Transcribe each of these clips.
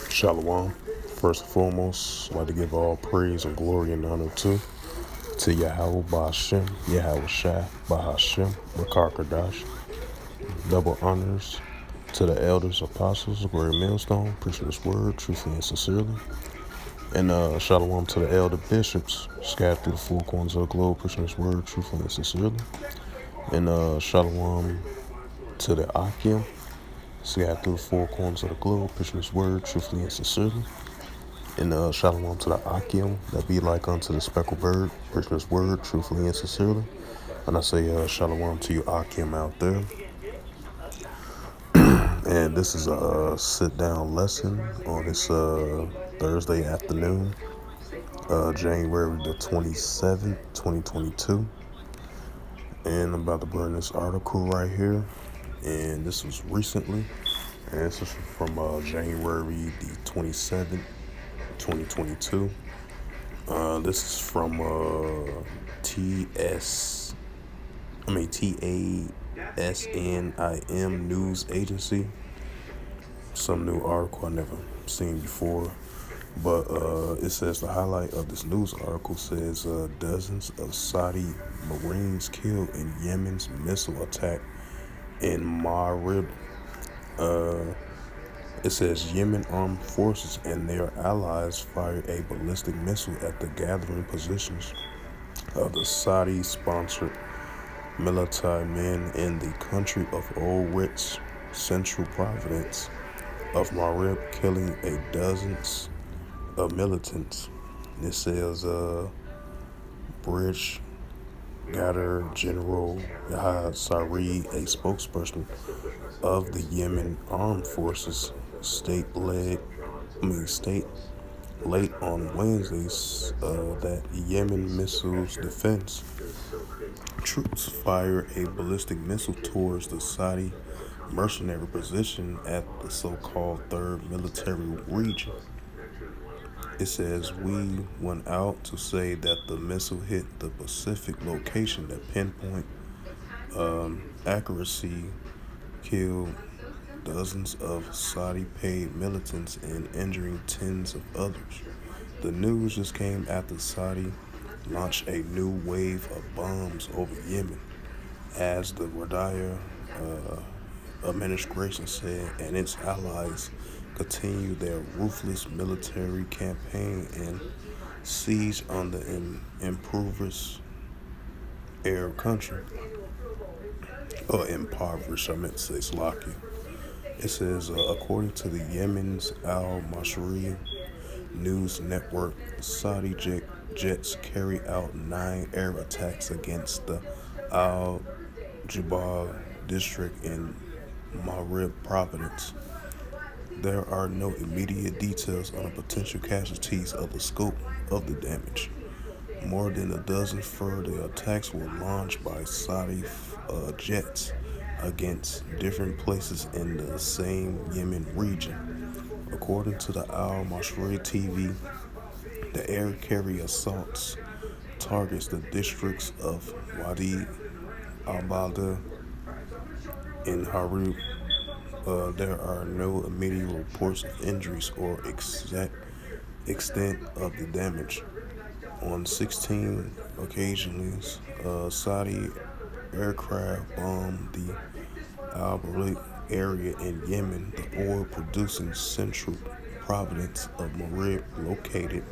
Shalom. First and foremost, I'd like to give all praise and glory and honor to Yahweh Ba'Shem, Yahweh Shai, Bahashem, Makar Kadash. Double honors to the elders, apostles, of Great Millstone, preaching this word truthfully and sincerely. And shalom to the elder bishops, scattered through the four corners of the globe, preaching this word truthfully and sincerely. And shalom to the Akim, scattered through the four corners of the globe, preaching this word truthfully and sincerely. And shalom to the Akim that be like unto the speckled bird, preaching his word truthfully and sincerely. And I say shalom to you Akim out there. And this is a sit-down lesson on this Thursday afternoon, January the 27th, 2022. And I'm about to burn this article right here. And this was recently. And this is from January the 27th, 2022. This is from TASNIM News Agency. Some new article I never seen before. But it says the highlight of this news article says dozens of Saudi Marines killed in Yemen's missile attack in Marib. It says Yemen armed forces and their allies fired a ballistic missile at the gathering positions of the Saudi-sponsored military men in the country of Old Rich Central Province of Marib, killing dozens of militants. It says British Gather General Yahya Sari, a spokesperson of the Yemen Armed Forces, state late on Wednesday that Yemen Missiles Defense troops fired a ballistic missile towards the Saudi mercenary position at the so-called Third Military Region. It says, we went out to say that the missile hit the specific location that pinpoint accuracy killed dozens of Saudi-paid militants and injuring tens of others. The news just came after Saudi launched a new wave of bombs over Yemen, as the Riyadh administration said, and its allies continue their ruthless military campaign and siege on the impoverished Arab country. Impoverished, I meant to say Slovakia. It says, according to the Yemen's Al-Mashri news network, Saudi jets carry out 9 air attacks against the Al-Jubal district in Marib province. There are no immediate details on the potential casualties of the scope of the damage. More than a dozen further attacks were launched by Saudi jets against different places in the same Yemen region. According to the Al-Mashri TV, the air carrier assaults targets the districts of Wadi al-Balda and Harib. There are no immediate reports of injuries or exact extent of the damage. On 16 occasions, Saudi aircraft bombed the Al-Balad area in Yemen, the oil-producing central province of Marib, located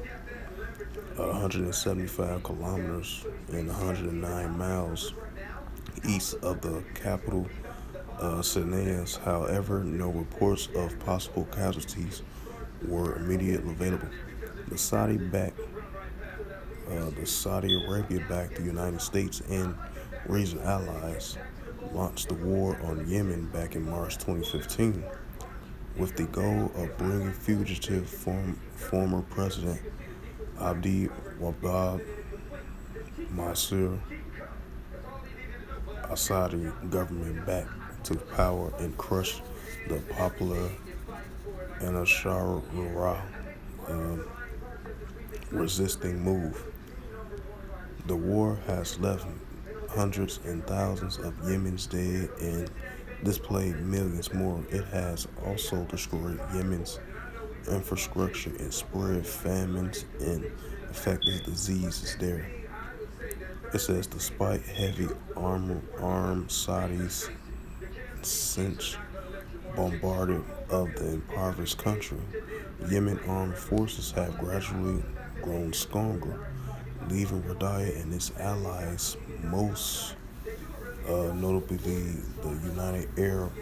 175 kilometers and 109 miles east of the capital, Sana'a. However, no reports of possible casualties were immediately available. The Saudi Arabia-backed the United States and regional allies launched the war on Yemen back in March 2015 with the goal of bringing fugitive former President Abdi Wahab Nasser Assadi government back to power and crush the popular Ansarullah resisting move. The war has left hundreds and thousands of Yemenis dead and displaced millions more. It has also destroyed Yemen's infrastructure and spread famines and infectious diseases there. It says despite heavy armor, armed Saudis since bombarded of the impoverished country, Yemen armed forces have gradually grown stronger, leaving Riyadh and its allies, most notably the United Arab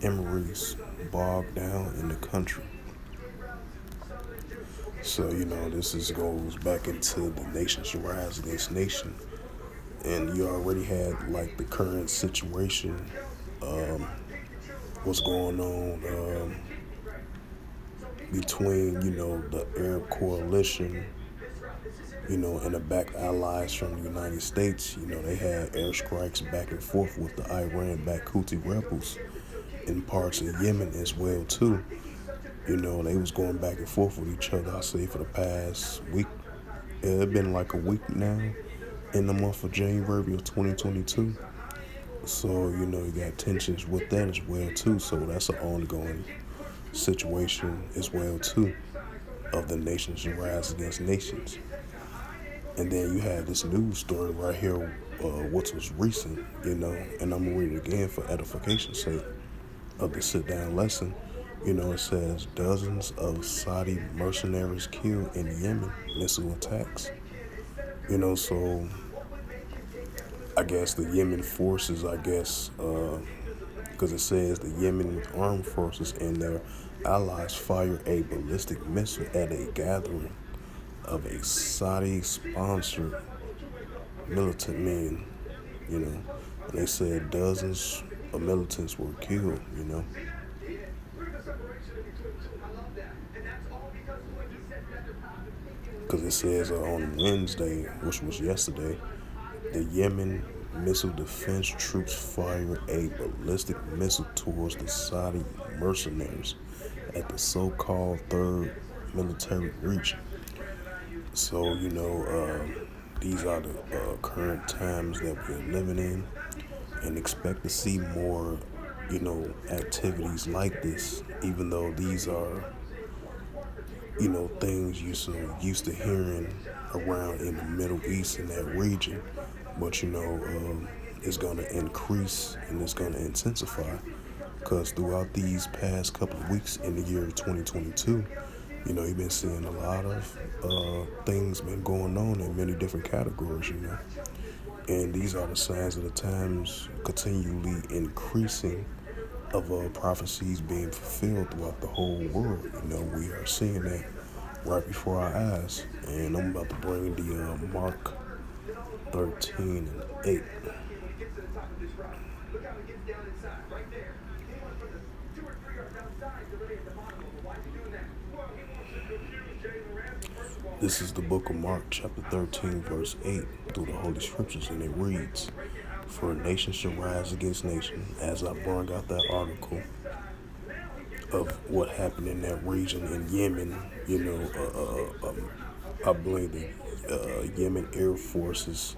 Emirates, bogged down in the country. So this goes back into the nation's rise against nation, and you already had like the current situation, um, what's going on between the Arab coalition, and the back allies from the United States. They had airstrikes back and forth with the Iran-backed Houthi rebels in parts of Yemen as well too. They was going back and forth with each other. I say for the past week, it's been like a week now in the month of January of 2022. So you got tensions with that as well too. So that's an ongoing situation as well too of the nations rise against nations. And then you have this news story right here, which was recent, and I'm gonna read it again for edification's sake of the sit down lesson. It says dozens of Saudi mercenaries killed in Yemen missile attacks. So I guess the Yemen forces, because it says the Yemen armed forces and their allies fired a ballistic missile at a gathering of a Saudi-sponsored militant men, and they said dozens of militants were killed. Because it says on Wednesday, which was yesterday, the Yemen missile defense troops fired a ballistic missile towards the Saudi mercenaries at the so-called third military region. So, these are the current times that we're living in, and expect to see more, activities like this, even though these are, things you're so used to hearing around in the Middle East in that region. But, it's going to increase and it's going to intensify because throughout these past couple of weeks in the year 2022, you've been seeing a lot of things been going on in many different categories. And these are the signs of the times continually increasing of prophecies being fulfilled throughout the whole world. We are seeing that right before our eyes. And I'm about to bring the Mark 13 and 8. This is the book of Mark, chapter 13, verse 8, through the Holy Scriptures, and it reads, "For a nation shall rise against nation," as I brought out that article of what happened in that region in Yemen. I believe the Yemen Air Forces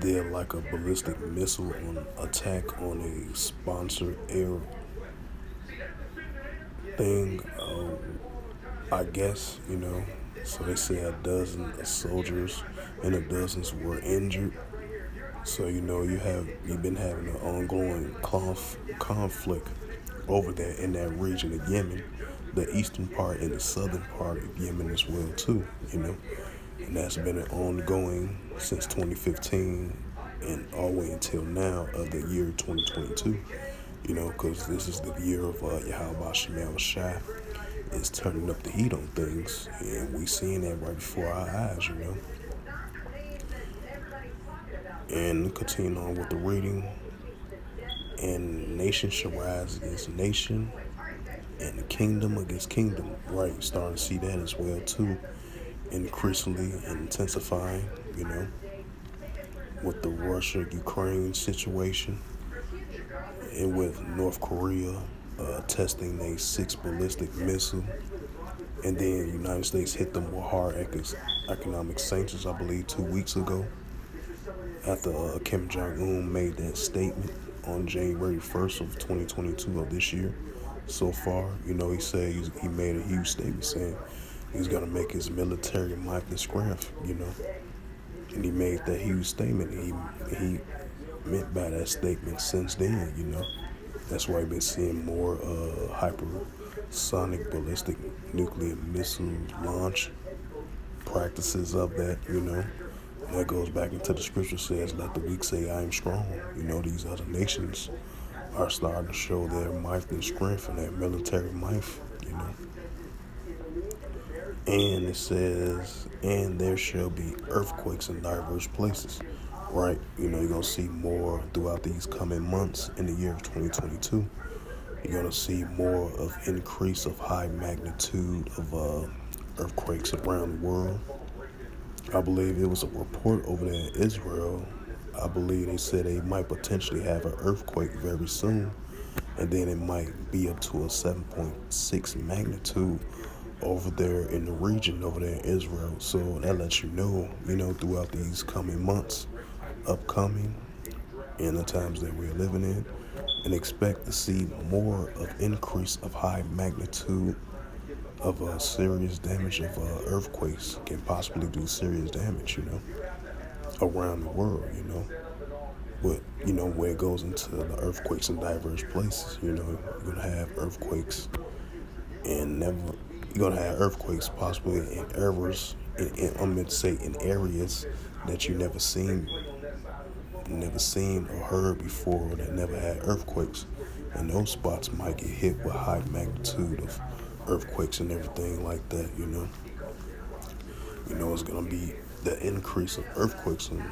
did like a ballistic missile on attack on a sponsored air thing. I guess, so they say a dozen of soldiers and a dozens were injured. So you've been having an ongoing conflict over there in that region of Yemen, the eastern part and the southern part of Yemen as well too. And that's been an ongoing since 2015 and all the way until now of the year 2022. Because this is the year of Yahweh Shemel Shai is turning up the heat on things, and we seeing that right before our eyes. And continuing on with the reading, and nation shall rise against nation, and the kingdom against kingdom. Right, starting to see that as well too, increasingly intensifying. With the Russia-Ukraine situation, and with North Korea testing a 6 ballistic missile, and then the United States hit them with hard economic sanctions, I believe, 2 weeks ago, after Kim Jong-un made that statement. on January 1st of 2022 of this year. So far, he said he made a huge statement saying he's gonna make his military might and strength. And he made that huge statement. He meant by that statement since then. That's why we've been seeing more hypersonic ballistic nuclear missile launch practices of that. That goes back into the scripture says, "Let the weak say, I am strong." These other nations are starting to show their might and strength and their military might. You know, and it says, "And there shall be earthquakes in diverse places." Right? You're gonna see more throughout these coming months in the year of 2022. You're gonna see more of increase of high magnitude of earthquakes around the world. I believe it was a report over there in Israel. I believe they said they might potentially have an earthquake very soon, and then it might be up to a 7.6 magnitude over there in the region over there in Israel. So that lets throughout these coming months, upcoming, and the times that we're living in, and expect to see more of increase of high magnitude of serious damage of earthquakes can possibly do serious damage, around the world, where it goes into the earthquakes in diverse places, you're gonna have earthquakes and never, you're gonna have earthquakes possibly in areas, I'm going to say in areas that you never seen or heard before, that never had earthquakes, and those spots might get hit with high magnitude of earthquakes and everything like that. It's gonna be the increase of earthquakes in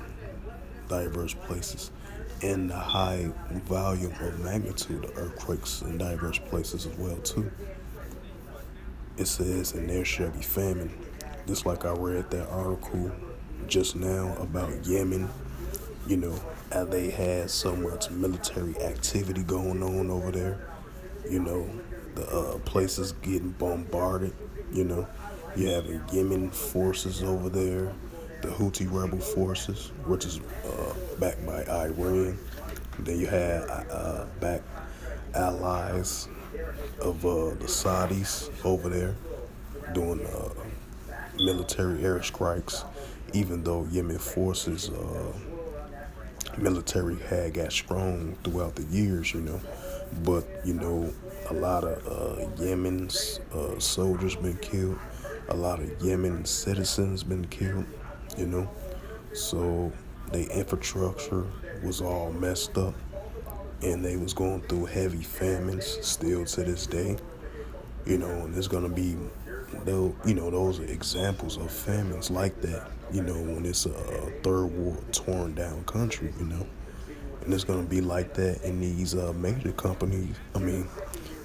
diverse places and the high volume of magnitude of earthquakes in diverse places as well too. It says, "And there shall be famine." Just like I read that article just now about Yemen, and they had so much military activity going on over there. The places getting bombarded. You know, you have Yemen forces over there, the Houthi rebel forces, which is backed by Iran. Then you have back allies of the Saudis over there doing military airstrikes, even though Yemen forces military had got strong throughout the years, but a lot of Yemen's soldiers been killed, a lot of Yemen citizens been killed, you know, so their infrastructure was all messed up, and they was going through heavy famines still to this day, and there's gonna be those are examples of famines like that, when it's a third world torn down country, and it's gonna be like that in these major companies.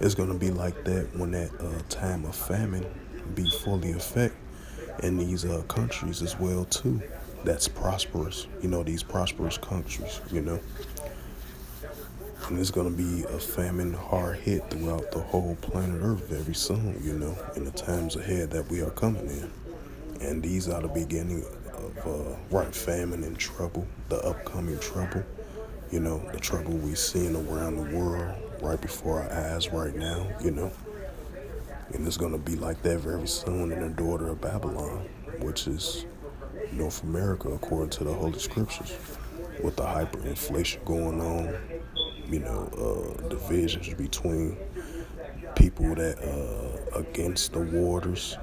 It's gonna be like that when that time of famine be fully effect in these countries as well too. That's prosperous, these prosperous countries, and it's gonna be a famine hard hit throughout the whole planet Earth very soon, in the times ahead that we are coming in. And these are the beginning of famine and trouble, the upcoming trouble, the trouble we're seeing around the world right before our eyes right now, and it's gonna be like that very soon in the daughter of Babylon, which is North America according to the Holy Scriptures, with the hyperinflation going on, divisions between people that against the waters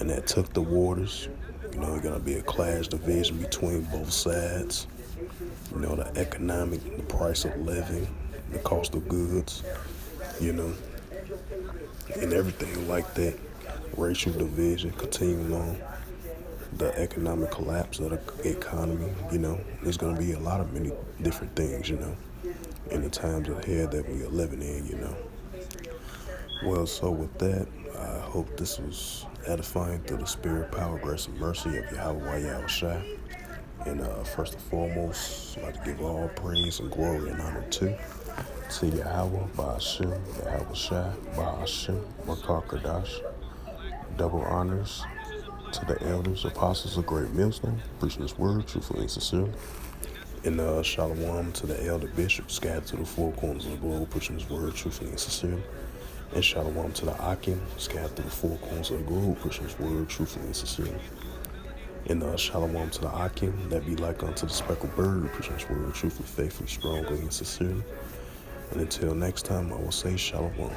and that took the waters. There's gonna be a class division between both sides. The economic, the price of living, the cost of goods, you know, and everything like that. Racial division continuing on, the economic collapse of the economy. There's gonna be a lot of many different things, in the times ahead that we are living in. Well, so with that, I hope this was edifying through the spirit, power, grace, and mercy of Yahweh Yahushua. And first and foremost, I'd like to give all praise and glory and honor to Yahweh, Ba'ashem, Yahushua, Ba'ashem, Makar Kadash. Double honors to the elders, apostles of Great Millstone, preaching His word truthfully and sincerely. And shalom to the elder bishop scattered to the four corners of the globe, preaching his word truthfully and sincerely. And shalom to the Akim scattered to the four corners of the globe, preaching his word truthfully and sincerely. And shalom to the Akim that be like unto the speckled bird, preaching his word truthfully, faithfully, strongly, and sincerely. And until next time, I will say shalom.